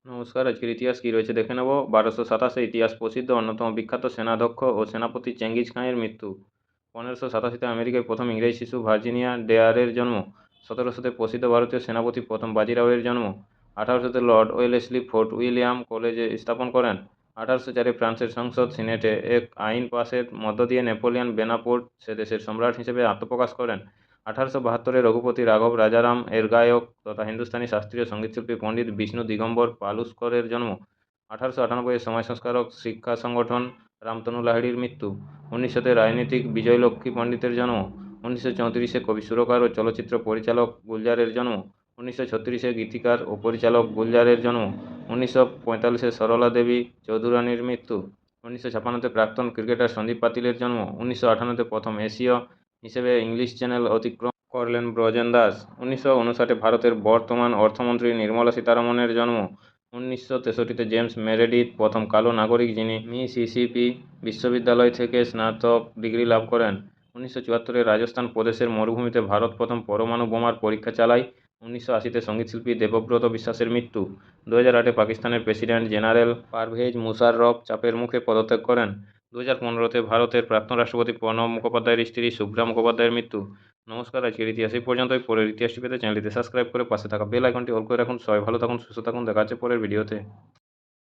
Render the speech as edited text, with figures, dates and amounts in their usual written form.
নমস্কার, আজকের ইতিহাস কী রয়েছে দেখে নেব। 1287 ইতিহাস প্রসিদ্ধ অন্যতম বিখ্যাত সেনাধ্যক্ষ ও সেনাপতি চেঙ্গিজ খানের মৃত্যু। 1587 আমেরিকায় প্রথম ইংরেজ শিশু ভার্জিনিয়া ডেয়ারের জন্ম। 1700 প্রসিদ্ধ ভারতীয় সেনাপতি প্রথম বাজিরাওয়ের জন্ম। 1800 লর্ড ওয়েলেসলি ফোর্ট উইলিয়াম কলেজে স্থাপন করেন। 1804 ফ্রান্সের সংসদ সিনেটে এক আইন পাসের মধ্য দিয়ে নেপোলিয়ন বেনাপোর্ট সে দেশের সম্রাট হিসেবে আত্মপ্রকাশ করেন। 1872 রঘুপতি রাঘব রাজারাম এর গায়ক তথা হিন্দুস্তানি শাস্ত্রীয় সঙ্গীতশিল্পী পণ্ডিত বিষ্ণু দিগম্বর পালুস্করের জন্ম। 1898 সমাজ সংস্কারক শিক্ষা সংগঠন রামতনু লাহিড়ীর মৃত্যু। 1900 রাজনীতিক বিজয়লক্ষ্মী পণ্ডিতের জন্ম। 1934 কবি সুরকার ও চলচ্চিত্র পরিচালক গুলজারের জন্ম। 1936 গীতিকার ও পরিচালক গুলজারের জন্ম। 1945 সরলা দেবী চৌধুরানীর মৃত্যু। 1956 প্রাক্তন ক্রিকেটার সন্দীপ পাতিলের জন্ম। 1958 প্রথম এশীয় হিসেবে ইংলিশ চ্যানেল অতিক্রম করলেন ব্রজেন দাস। 1959 ভারতের বর্তমান অর্থমন্ত্রী নির্মলা সীতারামনের জন্ম। 1963 জেমস মেরেডিথ প্রথম কালো নাগরিক যিনি মিসিসিপি বিশ্ববিদ্যালয় থেকে স্নাতক ডিগ্রি লাভ করেন। 1974 রাজস্থান প্রদেশের মরুভূমিতে ভারত প্রথম পরমাণু বোমার পরীক্ষা চালায়। 1980 সঙ্গীতশিল্পী দেবব্রত বিশ্বাসের মৃত্যু। 2008 পাকিস্তানের প্রেসিডেন্ট জেনারেল পারভেজ মুশাররফ চাপের মুখে পদত্যাগ করেন। 2015 ভারতের প্রাক্তন রাষ্ট্রপতি প্রণব মুখোপাধ্যায়ের স্ত্রী শুভ্রা মুখোপাধ্যায়ের মৃত্যু। নমস্কার, আজকের ইতিহাস এই পর্যন্তই। পরের ইতিহাসটি পেতে চ্যানেলটিতে সাবস্ক্রাইব করে পাশে থাকা বেল আইকনটি অল করে রাখুন। সবাই ভালো থাকুন, সুস্থ থাকুন। দেখা হচ্ছে পরের ভিডিওতে।